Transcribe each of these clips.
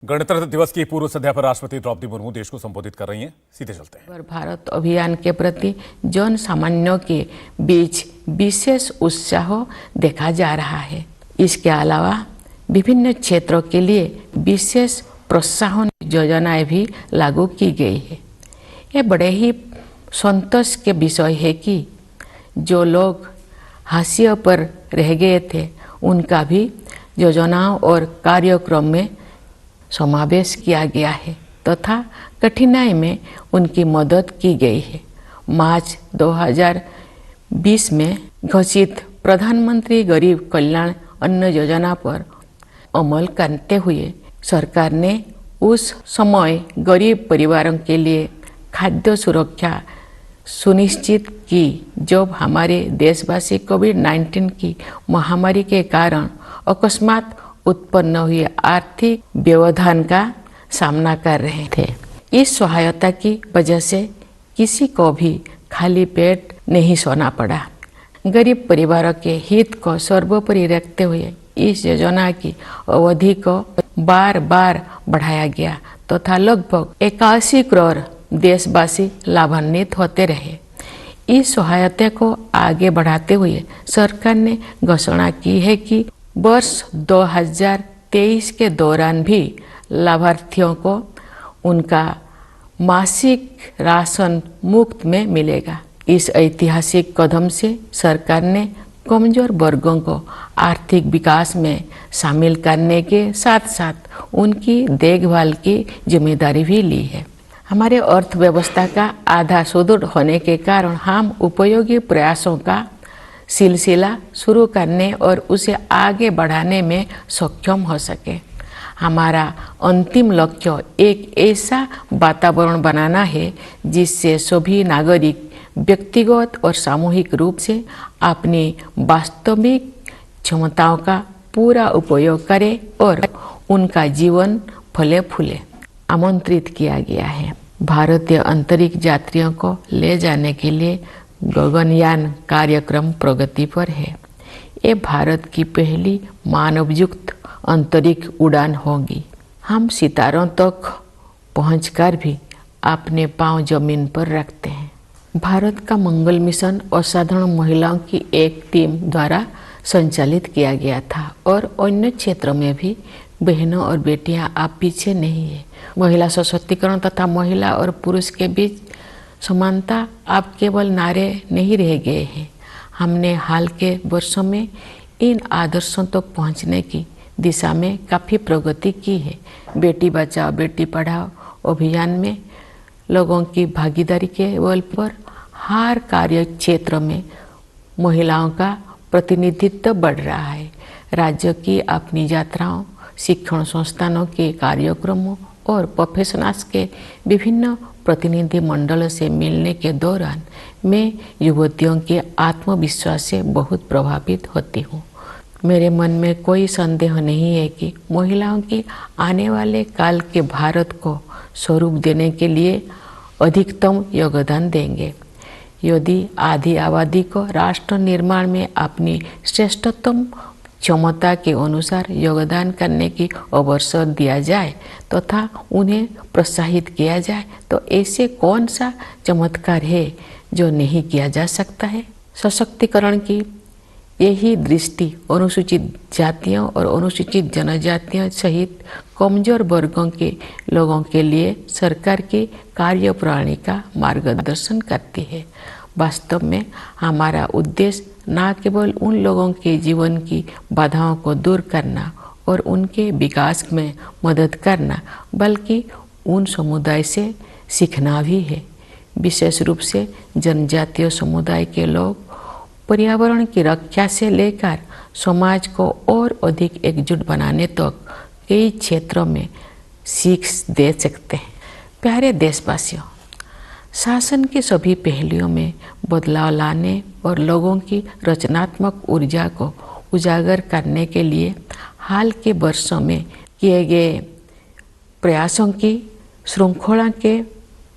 गणतंत्र दिवस की पूर्व संध्या पर राष्ट्रपति द्रौपदी मुर्मू देश को संबोधित कर रही हैं। सीधे चलते हैं। पर भारत अभियान के प्रति जन सामान्यों के बीच विशेष उत्साह देखा जा रहा है। इसके अलावा विभिन्न क्षेत्रों के लिए विशेष प्रोत्साहन योजनाएं भी लागू की गई है। ये बड़े ही संतोष के विषय है कि जो लोग हाशिए पर रह गए थे उनका भी योजनाओं और कार्यक्रम में समावेश किया गया है तथा कठिनाई में उनकी मदद की गई है। मार्च 2020 में घोषित प्रधानमंत्री गरीब कल्याण अन्न योजना पर अमल करते हुए सरकार ने उस समय गरीब परिवारों के लिए खाद्य सुरक्षा सुनिश्चित की जब हमारे देशवासी कोविड-19 की महामारी के कारण अकस्मात उत्पन्न हुए आर्थिक व्यवधान का सामना कर रहे थे। इस सहायता की वजह से किसी को भी खाली पेट नहीं सोना पड़ा। गरीब परिवारों के हित को सर्वोपरि रखते हुए इस योजना की अवधि को बार बार बढ़ाया गया तथा लगभग 81 करोड़ देशवासी लाभान्वित होते रहे। इस सहायता को आगे बढ़ाते हुए सरकार ने घोषणा की है कि वर्ष 2023 के दौरान भी लाभार्थियों को उनका मासिक राशन मुफ्त में मिलेगा। इस ऐतिहासिक कदम से सरकार ने कमजोर वर्गों को आर्थिक विकास में शामिल करने के साथ साथ उनकी देखभाल की जिम्मेदारी भी ली है। हमारे अर्थव्यवस्था का आधा सुदृढ़ होने के कारण हम उपयोगी प्रयासों का सिलसिला शुरू करने और उसे आगे बढ़ाने में सक्षम हो सके। हमारा अंतिम लक्ष्य एक ऐसा वातावरण बनाना है जिससे सभी नागरिक व्यक्तिगत और सामूहिक रूप से अपनी वास्तविक क्षमताओं का पूरा उपयोग करें और उनका जीवन फले फूले। आमंत्रित किया गया है। भारतीय अंतरिक्ष यात्रियों को ले जाने के लिए गगनयान कार्यक्रम प्रगति पर है। ये भारत की पहली मानवयुक्त अंतरिक्ष उड़ान होगी। हम सितारों तक पहुंचकर भी अपने पांव जमीन पर रखते हैं। भारत का मंगल मिशन असाधारण महिलाओं की एक टीम द्वारा संचालित किया गया था और अन्य क्षेत्रों में भी बहनों और बेटियां आप पीछे नहीं है। महिला सशक्तिकरण तथा महिला और पुरुष के बीच समानता अब केवल नारे नहीं रह गए हैं। हमने हाल के वर्षों में इन आदर्शों तक पहुंचने की दिशा में काफ़ी प्रगति की है। बेटी बचाओ बेटी पढ़ाओ अभियान में लोगों की भागीदारी के बल पर हर कार्य क्षेत्र में महिलाओं का प्रतिनिधित्व बढ़ रहा है। राज्य की अपनी यात्राओं, शिक्षण संस्थानों के कार्यक्रमों और प्रोफेशनल्स के विभिन्न प्रतिनिधि मंडल से मिलने के दौरान मैं युवतियों के आत्मविश्वास से बहुत प्रभावित होती हूँ। मेरे मन में कोई संदेह नहीं है कि महिलाओं की आने वाले काल के भारत को स्वरूप देने के लिए अधिकतम योगदान देंगे। यदि आधी आबादी को राष्ट्र निर्माण में अपनी श्रेष्ठतम क्षमता के अनुसार योगदान करने की अवसर दिया जाए तथा उन्हें प्रोत्साहित किया जाए तो ऐसे कौन सा चमत्कार है जो नहीं किया जा सकता है। सशक्तिकरण की यही दृष्टि अनुसूचित जातियों और अनुसूचित जनजातियों सहित कमजोर वर्गों के लोगों के लिए सरकार की कार्यप्रणाली का मार्गदर्शन करती है। वास्तव में हमारा उद्देश्य न केवल उन लोगों के जीवन की बाधाओं को दूर करना और उनके विकास में मदद करना बल्कि उन समुदाय से सीखना भी है। विशेष रूप से जनजातीय समुदाय के लोग पर्यावरण की रक्षा से लेकर समाज को और अधिक एकजुट बनाने तक कई क्षेत्रों में सीख दे सकते हैं। प्यारे देशवासियों, शासन के सभी पहलुओं में बदलाव लाने और लोगों की रचनात्मक ऊर्जा को उजागर करने के लिए हाल के वर्षों में किए गए प्रयासों की श्रृंखला के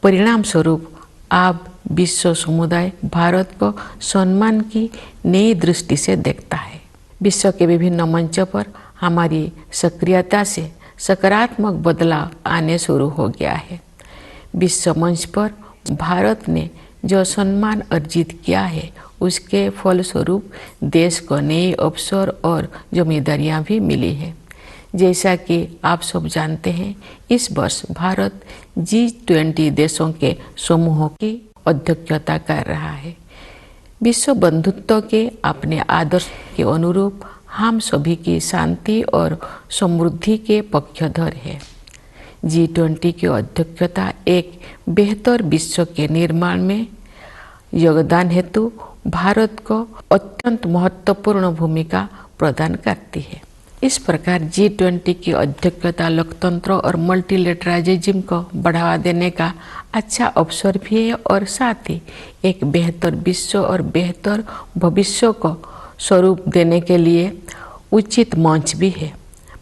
परिणाम स्वरूप अब विश्व समुदाय भारत को सम्मान की नई दृष्टि से देखता है। विश्व के विभिन्न मंचों पर हमारी सक्रियता से सकारात्मक बदलाव आने शुरू हो गया है। विश्व मंच पर भारत ने जो सम्मान अर्जित किया है, उसके फलस्वरूप देश को नए अवसर और जिम्मेदारियां भी मिली है। जैसा कि आप सब जानते हैं, इस वर्ष भारत G20 देशों के समूह की अध्यक्षता कर रहा है। विश्व बंधुत्व के अपने आदर्श के अनुरूप हम सभी की शांति और समृद्धि के पक्षधर है। G20 की अध्यक्षता एक बेहतर विश्व के निर्माण में योगदान हेतु भारत को अत्यंत महत्वपूर्ण भूमिका प्रदान करती है। इस प्रकार G20 की अध्यक्षता लोकतंत्र और मल्टीलेटरलिज्म को बढ़ावा देने का अच्छा अवसर भी है और साथ ही एक बेहतर विश्व और बेहतर भविष्य को स्वरूप देने के लिए उचित मंच भी है।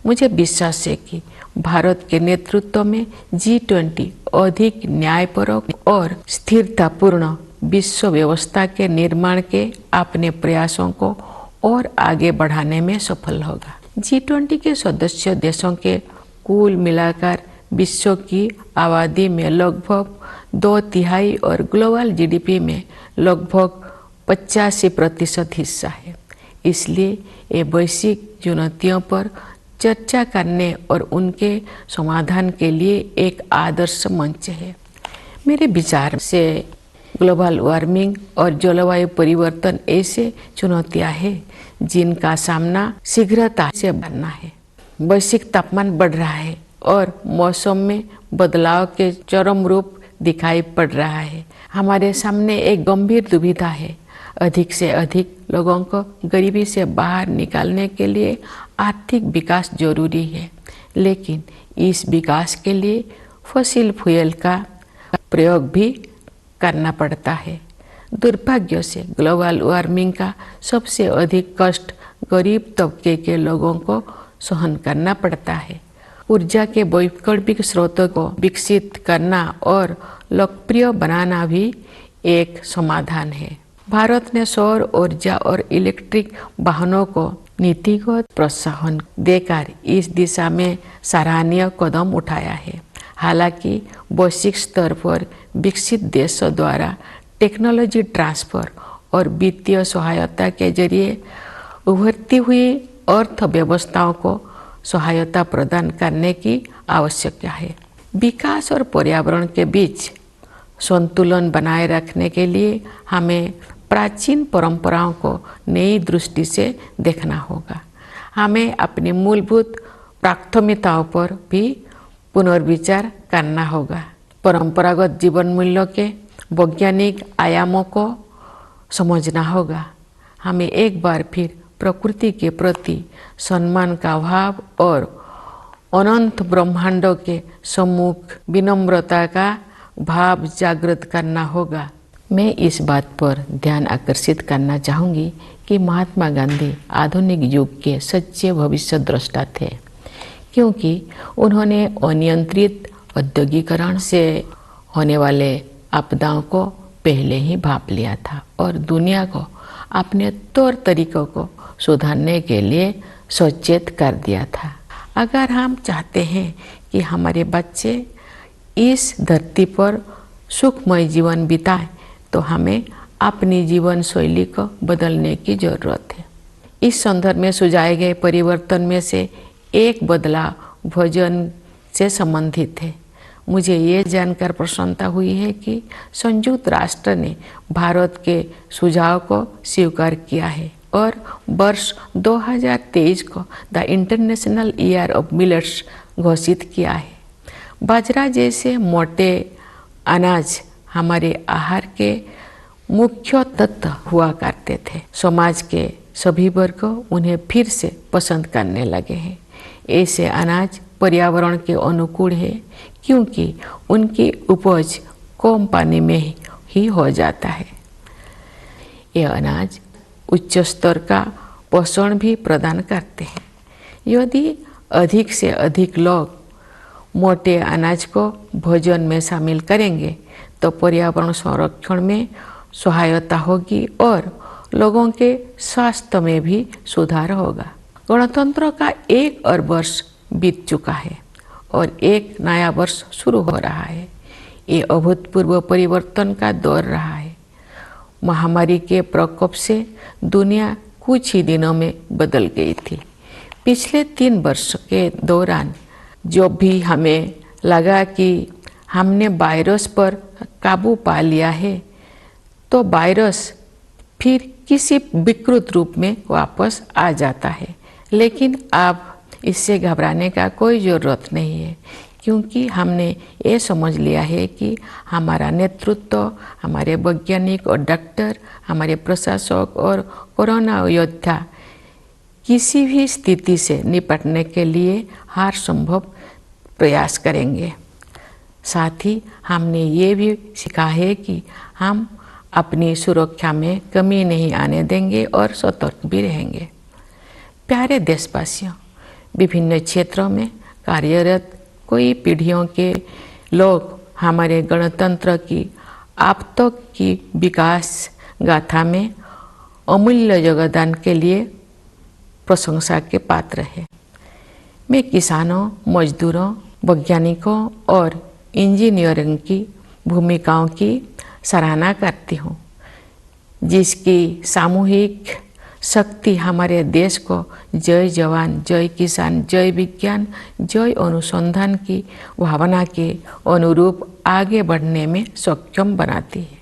मुझे विश्वास है कि भारत के नेतृत्व में G20 अधिक न्यायपरक और स्थिरतापूर्ण विश्व व्यवस्था के निर्माण के अपने प्रयासों को और आगे बढ़ाने में सफल होगा। G20 के सदस्य देशों के कुल मिलाकर विश्व की आबादी में लगभग 2/3 और ग्लोबल GDP में लगभग 85% हिस्सा है। इसलिए ये वैश्विक चुनौतियों पर चर्चा करने और उनके समाधान के लिए एक आदर्श मंच है। मेरे विचार से ग्लोबल वार्मिंग और जलवायु परिवर्तन ऐसे चुनौतियां हैं जिनका सामना शीघ्रता से करना है। वैश्विक तापमान बढ़ रहा है और मौसम में बदलाव के चरम रूप दिखाई पड़ रहा है। हमारे सामने एक गंभीर दुविधा है। अधिक से अधिक लोगों को गरीबी से बाहर निकालने के लिए आर्थिक विकास जरूरी है, लेकिन इस विकास के लिए फॉसिल फ्यूल का प्रयोग भी करना पड़ता है। दुर्भाग्य से ग्लोबल वार्मिंग का सबसे अधिक कष्ट गरीब तबके के लोगों को सहन करना पड़ता है। ऊर्जा के वैकल्पिक स्रोतों को विकसित करना और लोकप्रिय बनाना भी एक समाधान है। भारत ने सौर ऊर्जा और इलेक्ट्रिक वाहनों को नीतिगत प्रोत्साहन देकर इस दिशा में सराहनीय कदम उठाया है। हालांकि वैश्विक स्तर पर विकसित देशों द्वारा टेक्नोलॉजी ट्रांसफर और वित्तीय सहायता के जरिए उभरती हुई अर्थव्यवस्थाओं को सहायता प्रदान करने की आवश्यकता है। विकास और पर्यावरण के बीच संतुलन बनाए रखने के लिए हमें प्राचीन परंपराओं को नई दृष्टि से देखना होगा। हमें अपनी मूलभूत प्राथमिकताओं पर भी पुनर्विचार करना होगा। परंपरागत जीवन मूल्यों के वैज्ञानिक आयामों को समझना होगा। हमें एक बार फिर प्रकृति के प्रति सम्मान का भाव और अनंत ब्रह्मांडों के सम्मुख विनम्रता का भाव जागृत करना होगा। मैं इस बात पर ध्यान आकर्षित करना चाहूँगी कि महात्मा गांधी आधुनिक युग के सच्चे भविष्य द्रष्टा थे, क्योंकि उन्होंने अनियंत्रित औद्योगिकरण से होने वाले आपदाओं को पहले ही भांप लिया था और दुनिया को अपने तौर तरीकों को सुधारने के लिए सचेत कर दिया था। अगर हम चाहते हैं कि हमारे बच्चे इस धरती पर सुखमय जीवन बिताएं, तो हमें अपनी जीवन शैली को बदलने की जरूरत है। इस संदर्भ में सुझाए गए परिवर्तन में से एक बदलाव भोजन से संबंधित है। मुझे ये जानकर प्रसन्नता हुई है कि संयुक्त राष्ट्र ने भारत के सुझाव को स्वीकार किया है और वर्ष 2023 को the international year of millets घोषित किया है। बाजरा जैसे मोटे अनाज हमारे आहार के मुख्य तत्व हुआ करते थे। समाज के सभी वर्ग उन्हें फिर से पसंद करने लगे हैं। ऐसे अनाज पर्यावरण के अनुकूल है, क्योंकि उनकी उपज कम पानी में ही हो जाता है। ये अनाज उच्च स्तर का पोषण भी प्रदान करते हैं। यदि अधिक से अधिक लोग मोटे अनाज को भोजन में शामिल करेंगे तो पर्यावरण संरक्षण में सहायता होगी और लोगों के स्वास्थ्य में भी सुधार होगा। गणतंत्र का 1 अरब वर्ष बीत चुका है। और एक नया वर्ष शुरू हो रहा है। ये अभूतपूर्व परिवर्तन का दौर रहा है। महामारी के प्रकोप से दुनिया कुछ ही दिनों में बदल गई थी। पिछले 3 वर्ष के दौरान जो भी हमें लगा कि हमने वायरस पर काबू पा लिया है, तो वायरस फिर किसी विकृत रूप में वापस आ जाता है। लेकिन अब इससे घबराने का कोई ज़रूरत नहीं है, क्योंकि हमने ये समझ लिया है कि हमारा नेतृत्व, हमारे वैज्ञानिक और डॉक्टर, हमारे प्रशासक और कोरोना योद्धा किसी भी स्थिति से निपटने के लिए हर संभव प्रयास करेंगे। साथ ही हमने ये भी सीखा है कि हम अपनी सुरक्षा में कमी नहीं आने देंगे और सतर्क भी रहेंगे। प्यारे देशवासियों, विभिन्न क्षेत्रों में कार्यरत कई पीढ़ियों के लोग हमारे गणतंत्र की अब तक की विकास गाथा में अमूल्य योगदान के लिए प्रशंसा के पात्र है। मैं किसानों, मजदूरों, वैज्ञानिकों और इंजीनियरों की भूमिकाओं की सराहना करती हूँ, जिसकी सामूहिक शक्ति हमारे देश को जय जवान, जय किसान, जय विज्ञान, जय अनुसंधान की भावना के अनुरूप आगे बढ़ने में सक्षम बनाती है।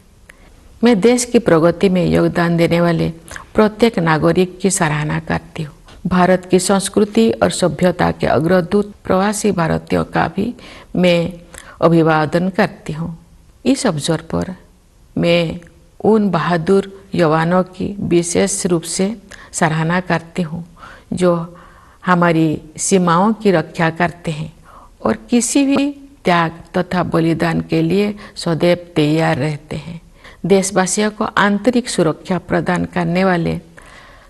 मैं देश की प्रगति में योगदान देने वाले प्रत्येक नागरिक की सराहना करती हूँ। भारत की संस्कृति और सभ्यता के अग्रदूत प्रवासी भारतीयों का भी मैं अभिवादन करती हूँ। इस अवसर पर मैं उन बहादुर जवानों की विशेष रूप से सराहना करती हूँ जो हमारी सीमाओं की रक्षा करते हैं और किसी भी त्याग तथा बलिदान के लिए सदैव तैयार रहते हैं। देशवासियों को आंतरिक सुरक्षा प्रदान करने वाले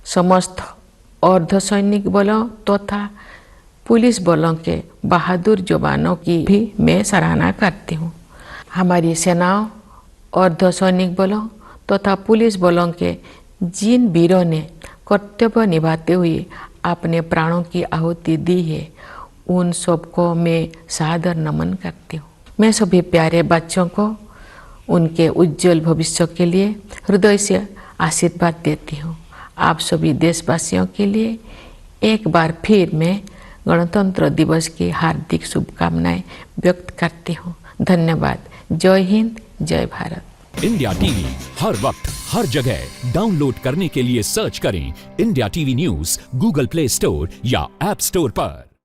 समस्त अर्धसैनिक बलों तथा पुलिस बलों के बहादुर जवानों की भी मैं सराहना करती हूँ। हमारी सेनाओं, अर्धसैनिक बलों तथा पुलिस बलों के जिन वीरों ने कर्तव्य निभाते हुए अपने प्राणों की आहुति दी है, उन सबको मैं सादर नमन करती हूँ। मैं सभी प्यारे बच्चों को उनके उज्जवल भविष्य के लिए हृदय से आशीर्वाद देती हूँ। आप सभी देशवासियों के लिए एक बार फिर मैं गणतंत्र दिवस की हार्दिक शुभकामनाएं व्यक्त करती हूँ। धन्यवाद। जय हिंद, जय भारत। इंडिया टीवी हर वक्त हर जगह डाउनलोड करने के लिए सर्च करें India TV news Google play store या ऐप स्टोर पर।